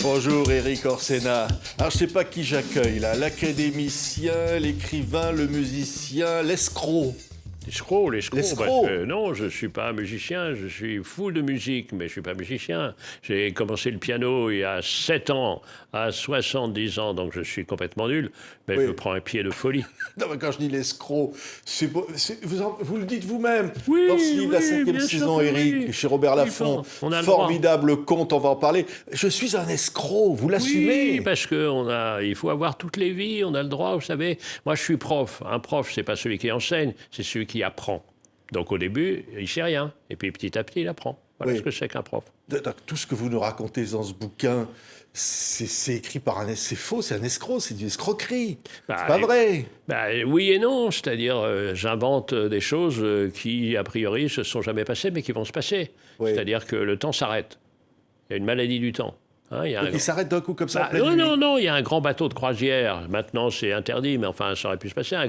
Bonjour Éric Orsena. Alors je sais pas qui j'accueille là, l'académicien, l'écrivain, le musicien, l'escroc. L'escroc, L'escroc. parce que non, je ne suis pas musicien, je suis fou de musique, mais je ne suis pas musicien. J'ai commencé le piano il y a 7 ans, à 70 ans, donc je suis complètement nul, mais Oui. je prends un pied de folie. Non mais quand je dis l'escroc, vous le dites vous-même. Oui, Dans ce livre, la oui, 5e bien sûr saison, que Éric, oui. chez Robert Laffont, On a le droit. formidable conte, on va en parler. Je suis un escroc, vous l'assumez. Oui, parce qu'il faut avoir toutes les vies, on a le droit, vous savez. Moi, je suis prof. Un prof, c'est pas celui qui enseigne, c'est celui qui apprend. Donc au début, il sait rien. Et puis petit à petit, il apprend. Voilà Oui. ce que c'est qu'un prof. Donc, tout ce que vous nous racontez dans ce bouquin, c'est écrit par c'est faux, c'est un escroc, c'est une escroquerie. Bah, c'est pas vrai. Oui et non, c'est-à-dire j'invente des choses qui, a priori, se sont jamais passées, mais qui vont se passer. Oui. C'est-à-dire que le temps s'arrête. Il y a une maladie du temps. Hein, il y a un Donc, il s'arrête d'un coup comme ça en Bah, pleine non, nuit. non, non, il y a un grand bateau de croisière. Maintenant, c'est interdit, mais enfin, ça aurait pu se passer. Un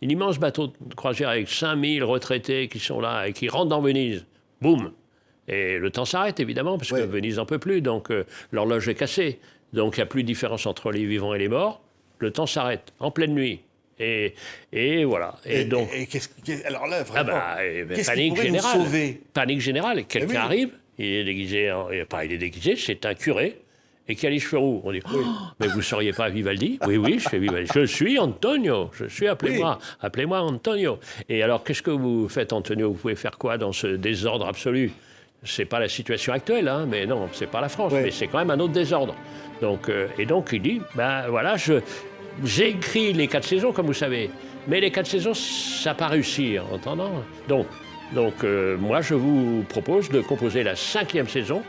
immense bateau de croisière avec 5000 retraités qui sont là et qui rentrent dans Venise. Boum. Et le temps s'arrête, évidemment, parce Ouais. que Venise n'en peut plus. Donc, l'horloge est cassée. Donc, il n'y a plus de différence entre les vivants et les morts. Le temps s'arrête, en pleine nuit. Et voilà. Donc, alors là, vraiment, qu'est-ce qui panique pourrait nous générale. sauver? Panique générale. Quelqu'un oui. arrive, il est déguisé, il est déguisé, c'est un curé, et qui a les cheveux roux. On dit, oh, mais vous ne seriez pas Vivaldi? Oui, oui, je suis Vivaldi. Je suis Antonio. Appelez-moi Antonio. Et alors, qu'est-ce que vous faites, Antonio? Vous pouvez faire quoi dans ce désordre absolu? C'est pas la situation actuelle, hein, mais non, c'est pas la France, Oui. mais c'est quand même un autre désordre. Donc, et donc, il dit, ben voilà, j'ai écrit les 4 saisons, comme vous savez, mais les 4 saisons, ça n'a pas réussi, en entendant. Donc, moi, je vous propose de composer la 5e saison,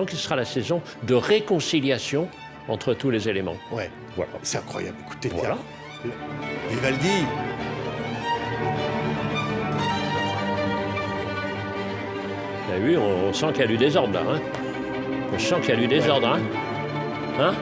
qui sera la saison de réconciliation entre tous les éléments. Ouais, Voilà. c'est incroyable. Écoutez Voilà. bien. Vivaldi. Vous avez vu, on sent qu'il y a du désordre, là. Hein, on sent qu'il y a du désordre, hein. Hein?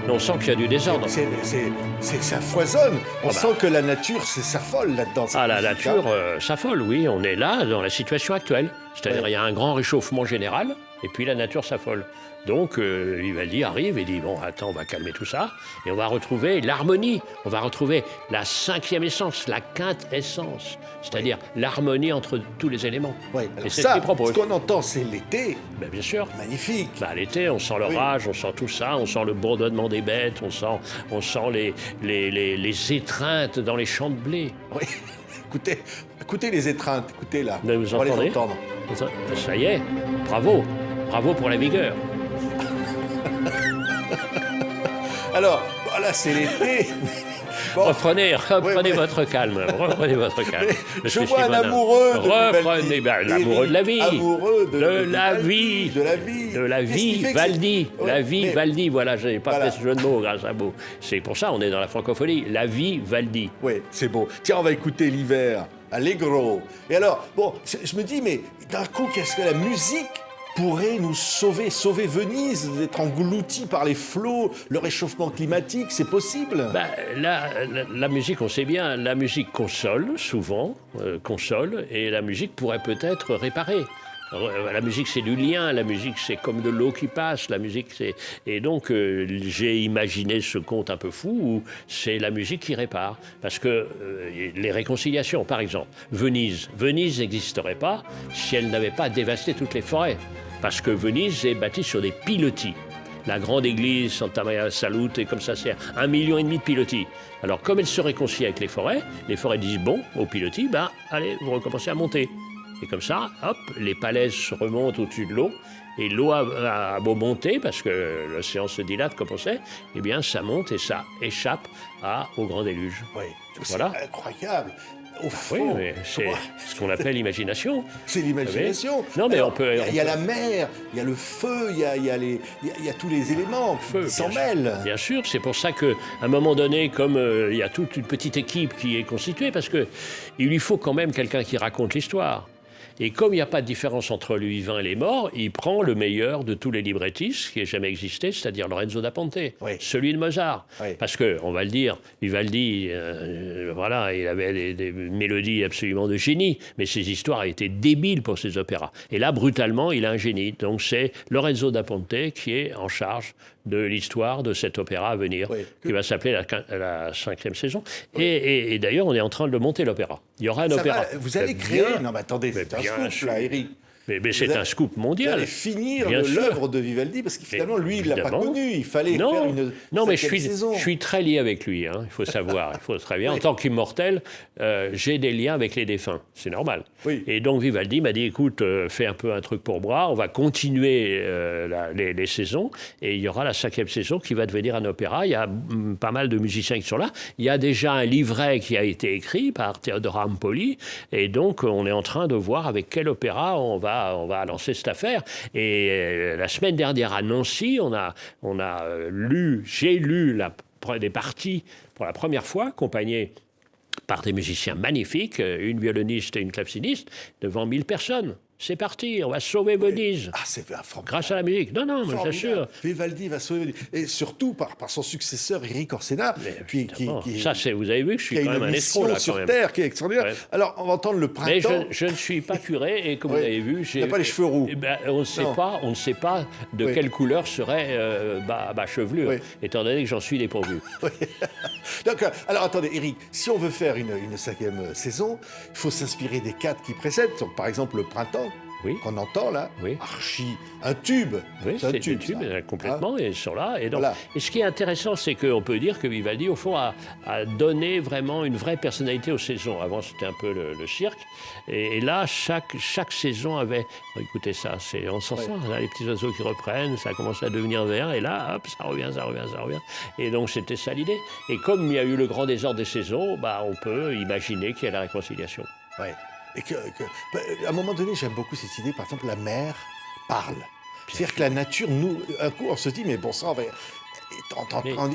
On sent qu'il y a du désordre. Ça foisonne. On bah. sent que la nature, c'est s'affole là-dedans. cette Ah, la musique, nature hein. s'affole, oui. On est là dans la situation actuelle. C'est-à-dire, Ouais. il y a un grand réchauffement général, et puis la nature s'affole. Donc, Vivaldi arrive et dit, bon, attends, on va calmer tout ça, et on va retrouver l'harmonie. On va retrouver la 5e essence, la quintessence. C'est-à-dire l'harmonie entre tous les éléments. Ouais, Et alors c'est ce ça, qu'il propose. ce qu'on entend, c'est l'été. Ben, bien sûr. Magnifique. L'été, on sent l'orage, on sent tout ça, on sent le bourdonnement des bêtes, on sent les étreintes dans les champs de blé. Oui. Écoutez les étreintes. Écoutez là. Mais vous on va les entendez? entendre. Ça y est, bravo pour la vigueur. Alors, voilà, c'est l'été. Bon, Reprenez ouais. votre calme, reprenez votre calme. je Monsieur vois un Simonin. amoureux de Reprenez, Vivaldi. l'amoureux de la vie. Amoureux de la Vivaldi, vie. de la vie. De la Qu'est-ce qui vie, fait que Valdi. c'est- La Ouais, vie, mais- Valdi. Voilà, je n'ai pas Voilà. fait ce jeu de mots grâce à vous. C'est pour ça, on est dans la francophonie. La vie, Valdi. Oui, c'est beau. Tiens, on va écouter l'hiver. Allegro. Et alors, bon, je me dis, mais d'un coup, qu'est-ce que la musique pourrait nous sauver Venise, d'être englouti par les flots, le réchauffement climatique, c'est possible? La musique, on sait bien, la musique console, souvent, console, et la musique pourrait peut-être réparer. La musique, c'est du lien, la musique, c'est comme de l'eau qui passe, la musique, c'est... Et donc, j'ai imaginé ce conte un peu fou où c'est la musique qui répare. Parce que les réconciliations, par exemple, Venise n'existerait pas si elle n'avait pas dévasté toutes les forêts. Parce que Venise est bâtie sur des pilotis. La grande église Santa Maria la Salute, et comme ça, c'est 1,5 million de pilotis. Alors, comme elle se réconcilie avec les forêts disent, bon, aux pilotis, allez, vous recommencez à monter. Et comme ça, hop, les palaises se remontent au-dessus de l'eau, et l'eau a beau monter, parce que l'océan se dilate, comme on sait, eh bien, ça monte et ça échappe au grand déluge. Oui, Voilà. c'est incroyable. Au Oui, fond, mais c'est ce qu'on appelle l'imagination. c'est l'imagination. Non, mais Alors, on peut... Il y a la mer, il y a le feu, il y a tous les éléments qui s'en bien sûr. mêlent. Bien sûr, c'est pour ça qu'à un moment donné, comme il y a toute une petite équipe qui est constituée, parce qu'il lui faut quand même quelqu'un qui raconte l'histoire. Et comme il n'y a pas de différence entre le vivant et les morts, il prend le meilleur de tous les librettistes qui ait jamais existé, c'est-à-dire Lorenzo da Ponte, celui de Mozart. Parce que, on va le dire, Vivaldi, voilà, il avait des mélodies absolument de génie, mais ses histoires étaient débiles pour ses opéras. Et là, brutalement, il a un génie. Donc c'est Lorenzo da Ponte qui est en charge de l'histoire de cet opéra à venir, qui va s'appeler la 5e saison. Et d'ailleurs, on est en train de le monter, l'opéra. Il y aura un opéra. Vous allez créer... Non, mais attendez, c'est un scoop, là, Eric. Mais c'est un scoop mondial. Vous allez finir l'œuvre de Vivaldi, parce que finalement, lui, il ne l'a pas connu. Il fallait faire une saison. Je suis très lié avec lui, hein, il faut savoir. Il faut très bien. En tant qu'immortel, j'ai des liens avec les défunts. C'est normal. Et donc, Vivaldi m'a dit, écoute, fais un peu un truc pour moi. On va continuer les saisons. Et il y aura la 5e saison qui va devenir un opéra. Il y a pas mal de musiciens qui sont là. Il y a déjà un livret qui a été écrit par Teodora Ampoli. Et donc, on est en train de voir avec quel opéra on va lancer cette affaire. Et la semaine dernière à Nancy, j'ai lu des parties pour la première fois, accompagnées par des musiciens magnifiques, une violoniste et une claveciniste, devant 1000 personnes. C'est parti, on va sauver Venise. Ah, c'est formidable. Grâce à la musique. Non, mais j'assure. Vivaldi va sauver Venise. Et surtout par son successeur, Eric Orsena. Ça, vous avez vu que je suis quand même un escroc, là, sur Terre, qui est extraordinaire. Alors, on va entendre le printemps. Mais je ne suis pas curé, et comme vous avez vu... Il n'a pas les cheveux roux. On ne sait pas de quelle couleur serait ma chevelure, étant donné que j'en suis dépourvu. Donc, alors, attendez, Eric, si on veut faire une 5e saison, il faut s'inspirer des 4 qui précèdent. Donc, par exemple, le printemps, qu'on entend là, un tube. Oui, c'est un tube complètement, et ils sont là. Et, donc, et ce qui est intéressant, c'est qu'on peut dire que Vivaldi, au fond, a donné vraiment une vraie personnalité aux saisons. Avant, c'était un peu le cirque. Et là, chaque saison avait... Écoutez ça, on s'en sent, là, les petits oiseaux qui reprennent, ça a commencé à devenir vert, et là, hop, ça revient. Et donc, c'était ça l'idée. Et comme il y a eu le grand désordre des saisons, on peut imaginer qu'il y a la réconciliation. Et à un moment donné, j'aime beaucoup cette idée, par exemple, la mer parle. C'est-à-dire que la nature, nous, un coup, on se dit, mais bon sang,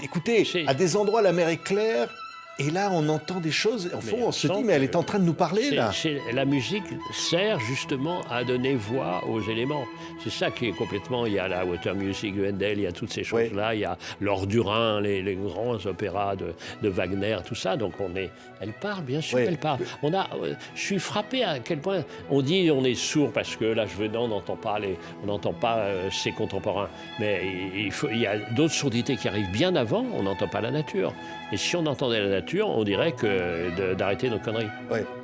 écoutez, à des endroits, la mer est claire, et là, on entend des choses, au fond, on se dit, mais elle est en train de nous parler, là. La musique sert justement à donner voix aux éléments. C'est ça qui est complètement... Il y a la Water Music de Handel, il y a toutes ces choses-là, il y a l'Or du Rhin, les grands opéras de Wagner, tout ça. Donc, elle parle, bien sûr qu'elle parle. Je suis frappé à quel point on dit on est sourd parce que là, on n'entend pas ses contemporains. Mais il y a d'autres sourdités qui arrivent bien avant, on n'entend pas la nature. Et si on entendait la nature, on dirait d'arrêter nos conneries.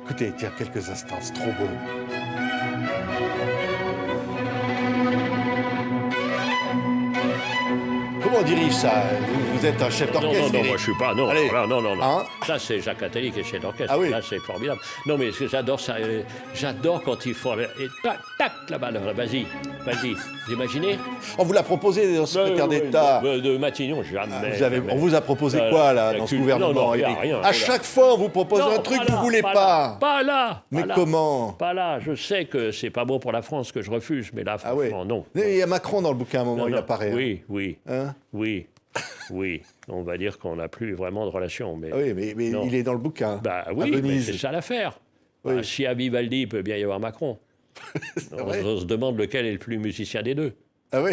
Écoutez, tiens, quelques instants, c'est trop beau. Comment on dirige ça? Vous êtes un chef d'orchestre? Non, moi je suis pas. Non, allez. Non. Hein? Ça, c'est Jacques Attali qui est chef d'orchestre. Ah oui. Là, c'est formidable. Non, mais j'adore ça. J'adore quand ils font... Et tac, là-bas, vas-y. Vous imaginez? On vous l'a proposé dans ce secrétaire d'État. De Matignon, jamais. On vous a proposé quoi, là, dans ce gouvernement, Eric? Rien. À chaque fois, on vous propose un truc que vous ne voulez pas. Pas là. Mais comment? Pas là. Je sais que c'est pas bon pour la France que je refuse, mais là, franchement, non. Il y a Macron dans le bouquin, à un moment, il apparaît. Oui. Hein? Oui, on va dire qu'on n'a plus vraiment de relation. Mais mais il est dans le bouquin. Oui, mais c'est ça l'affaire. Si à Vivaldi, il peut bien y avoir Macron. On se demande lequel est le plus musicien des deux. Ah oui.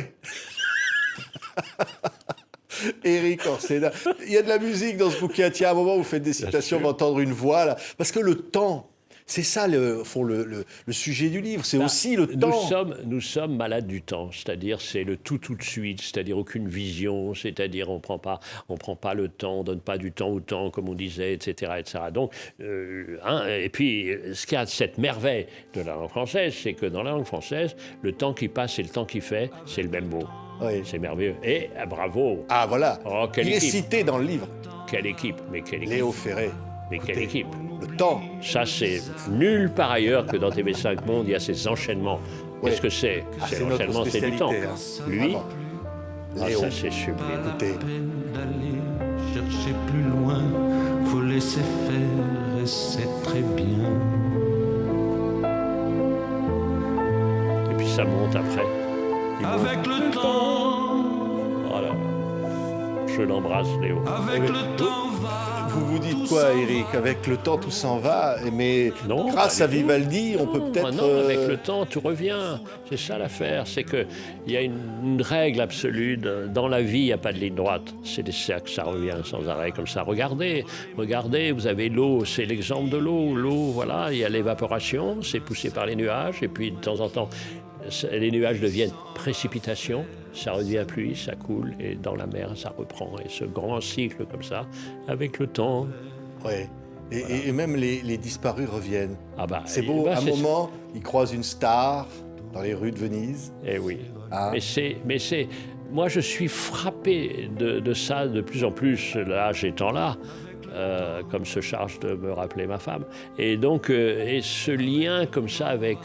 Eric Orsena. Il y a de la musique dans ce bouquin. Tiens, à un moment où vous faites des citations, on va entendre une voix, là. Parce que le temps... C'est ça, le sujet du livre, c'est aussi le temps. Nous sommes malades du temps, c'est-à-dire c'est le tout de suite, c'est-à-dire aucune vision, c'est-à-dire on prend pas le temps, on donne pas du temps au temps, comme on disait, etc. Donc, et puis, ce qu'il y a de cette merveille de la langue française, c'est que dans la langue française, le temps qui passe et le temps qui fait, c'est le même mot. C'est merveilleux. Et bravo. Ah voilà, il est cité dans le livre. Quelle équipe, mais quelle équipe. Léo Ferré. Mais quelle équipe. Le temps. Ça, c'est nulle part ailleurs que dans TV5 Monde, il y a ces enchaînements. Qu'est-ce que c'est? C'est l'enchaînement, c'est du temps. Lui, Léo. Ça, c'est sublime. Écoutez. D'aller chercher plus loin, faut laisser faire et c'est très bien. Et puis ça monte après. Avec le temps. Voilà. Je l'embrasse, Léo. Avec le temps va. vous dites quoi, Eric? Avec le temps, tout s'en va, mais Non, grâce pas à du tout. Vivaldi, on peut peut-être... Non, avec le temps, tout revient. C'est ça l'affaire. C'est qu'il y a une règle absolue. Dans la vie, il n'y a pas de ligne droite. C'est des cercles, ça revient sans arrêt comme ça. Regardez, vous avez l'eau, c'est l'exemple de l'eau. L'eau, voilà, il y a l'évaporation, c'est poussé par les nuages. Et puis, de temps en temps, les nuages deviennent précipitations. Ça redevient pluie, ça coule. Et dans la mer, ça reprend. Et ce grand cycle comme ça, avec le temps. Ouais. Et même les disparus reviennent. Ah bah, C'est beau, à un moment, ils croisent une star dans les rues de Venise. Eh oui. Ah. Mais c'est, moi, je suis frappé de ça de plus en plus, l'âge étant là, comme se charge de me rappeler ma femme. Et donc, et ce lien comme ça avec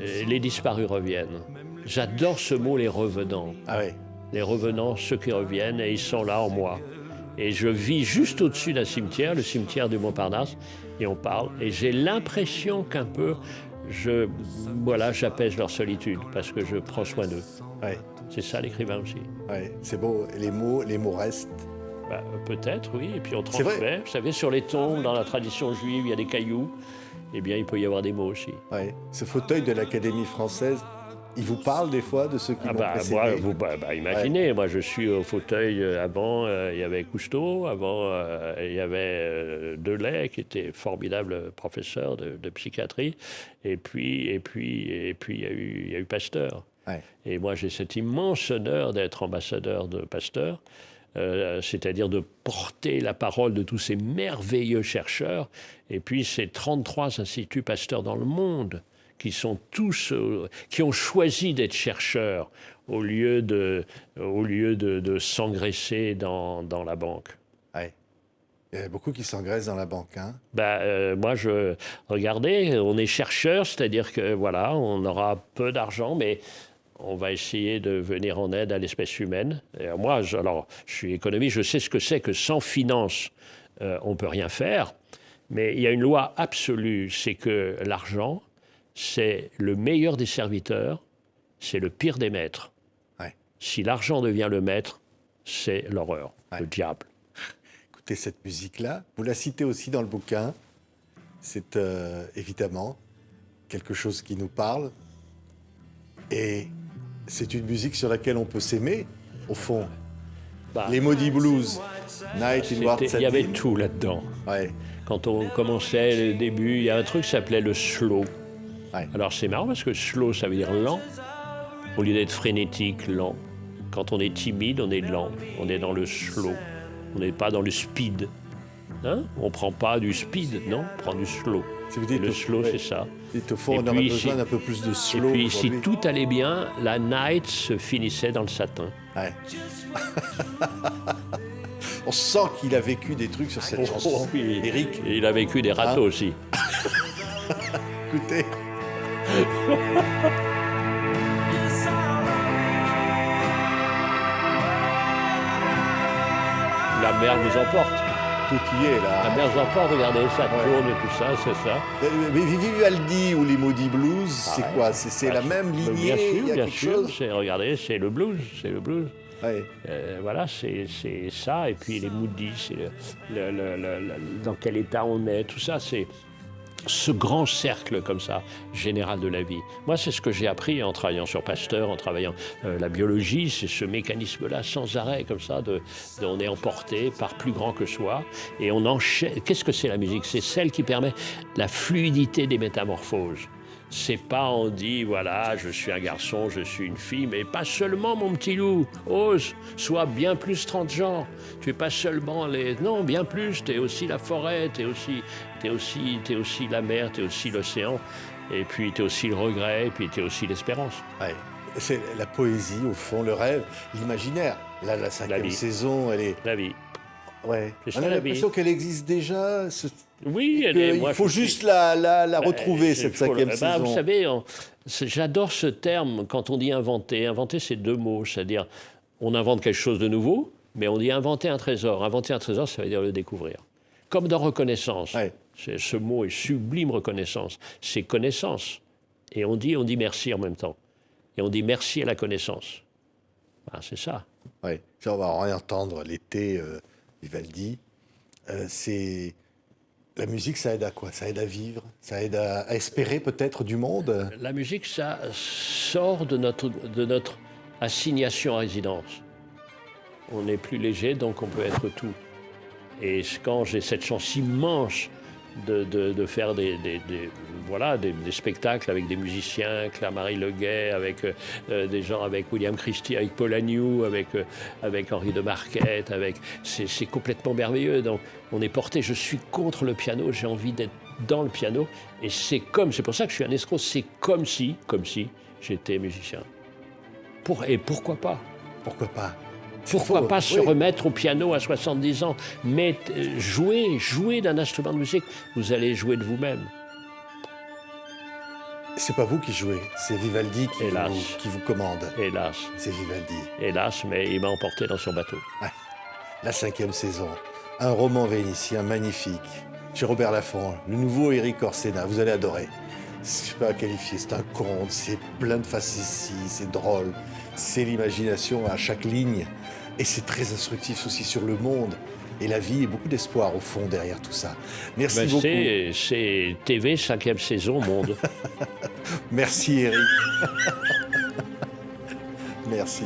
les disparus reviennent. J'adore ce mot, les revenants. Ah ouais. Les revenants, ceux qui reviennent, et ils sont là en moi. Et je vis juste au-dessus d'un cimetière, le cimetière du Montparnasse, et on parle. Et j'ai l'impression qu'un peu, j'apaise leur solitude, parce que je prends soin d'eux. Ouais. C'est ça l'écrivain aussi. Ouais. C'est beau, et les mots restent. Bah, peut-être, oui. Et puis on C'est vrai. transmet. Vous savez, sur les tombes, dans la tradition juive, il y a des cailloux. Eh bien, il peut y avoir des mots aussi. Ouais. Ce fauteuil de l'Académie française, il vous parle des fois de ceux qui l'ont précédé? Imaginez, moi je suis au fauteuil avant, il y avait Cousteau, avant il y avait Delay qui était formidable professeur de psychiatrie, et puis il y a eu Pasteur. Ouais. Et moi j'ai cet immense honneur d'être ambassadeur de Pasteur. C'est-à-dire de porter la parole de tous ces merveilleux chercheurs, et puis ces 33 instituts Pasteur dans le monde, qui sont tous, qui ont choisi d'être chercheurs au lieu de s'engraisser dans la banque. Ouais. Il y a beaucoup qui s'engraissent dans la banque, hein? Moi, regardez, on est chercheur, c'est-à-dire que voilà, on aura peu d'argent, mais on va essayer de venir en aide à l'espèce humaine. Et moi, je suis économiste, je sais ce que c'est que sans finance, on ne peut rien faire. Mais il y a une loi absolue, c'est que l'argent, c'est le meilleur des serviteurs, c'est le pire des maîtres. Ouais. Si l'argent devient le maître, c'est l'horreur, Ouais. le diable. Écoutez cette musique-là, vous la citez aussi dans le bouquin. C'est évidemment quelque chose qui nous parle. Et c'est une musique sur laquelle on peut s'aimer, au fond. Bah, Les Maudits Blues, Night in Ward il y avait Satin. tout là-dedans. Ouais. Quand on commençait le début, il y a un truc qui s'appelait le slow. Ouais. Alors c'est marrant parce que slow, ça veut dire lent. Au lieu d'être frénétique, lent. Quand on est timide, on est lent. On est dans le slow. On n'est pas dans le speed. Hein? On ne prend pas du speed, non, on prend du slow. Si vous dites Le au- slow, ouais. c'est ça. Et au fond, Et on aurait puis, besoin si- d'un peu plus de Et slow puis si aujourd'hui. tout allait bien, la night se finissait dans le satin. Ouais. On sent qu'il a vécu des trucs sur cette chanson. oui. Eric, Et il a vécu des râteaux Hein? aussi. écoutez. La mer vous emporte. Tout y est, La là. mer vous emporte, regardez, ça tourne et tout ça, c'est ça. Mais Vivaldi ou les Maudits Blues, c'est ouais. quoi? C'est la même Mais lignée? Il y a bien quelque sûr. chose? Regardez, c'est le blues, c'est le blues. Ouais. Voilà, c'est ça. Et puis les Moody, c'est dans quel état on est, tout ça, c'est ce grand cercle comme ça, général de la vie. Moi, c'est ce que j'ai appris en travaillant sur Pasteur, en travaillant la biologie, c'est ce mécanisme-là sans arrêt comme ça, on est emporté par plus grand que soi et on enchaîne. Qu'est-ce que c'est la musique? C'est celle qui permet la fluidité des métamorphoses. C'est pas on dit, voilà, je suis un garçon, je suis une fille, mais pas seulement, mon petit loup. Ose, sois bien plus transgenre. Tu es pas seulement les... Non, bien plus, tu es aussi la forêt, tu es aussi la mer, tu es aussi l'océan, et puis tu es aussi le regret, et puis tu es aussi l'espérance. Ouais. C'est la poésie, au fond, le rêve, l'imaginaire. Là, la 5e vie. saison, elle est... La vie. Ouais. C'est On ça, a la l'impression vie. qu'elle existe déjà. Oui, Il faut juste la retrouver, cette 5e saison. Vous savez, j'adore ce terme quand on dit inventer. Inventer, c'est deux mots, c'est-à-dire on invente quelque chose de nouveau, mais on dit inventer un trésor. Inventer un trésor, ça veut dire le découvrir. Comme dans reconnaissance. Ouais. Ce mot est sublime, reconnaissance. C'est connaissance. Et on dit merci en même temps. Et on dit merci à la connaissance. C'est ça. Ouais. Ça, on va réentendre l'été Vivaldi. c'est... La musique, ça aide à quoi? Ça aide à vivre? Ça aide à espérer peut-être du monde? La musique, ça sort de notre assignation à résidence. On est plus léger, donc on peut être tout. Et quand j'ai cette chance immense de faire des spectacles avec des musiciens, Claire-Marie Leguet, avec des gens, avec William Christie, avec Paul Agnew, avec Henri de Marquette, c'est complètement merveilleux. Donc on est porté, je suis contre le piano, j'ai envie d'être dans le piano, et c'est pour ça que je suis un escroc, c'est comme si j'étais musicien. Et pourquoi pas? Pourquoi pas? Pourquoi pas se remettre au piano à 70 ans? Mais jouer d'un instrument de musique, vous allez jouer de vous-même. C'est pas vous qui jouez, c'est Vivaldi qui vous commande. Hélas. C'est Vivaldi. Hélas, mais il m'a emporté dans son bateau. Ouais. La 5e saison. Un roman vénitien magnifique. Chez Robert Laffont, le nouveau Éric Orsena, vous allez adorer. Je ne sais pas à qualifier, c'est un conte, c'est plein de facéties, c'est drôle, c'est l'imagination à chaque ligne. Et c'est très instructif aussi sur le monde et la vie, et beaucoup d'espoir au fond derrière tout ça. Merci beaucoup. C'est TV 5e saison Monde. Merci Éric. Merci.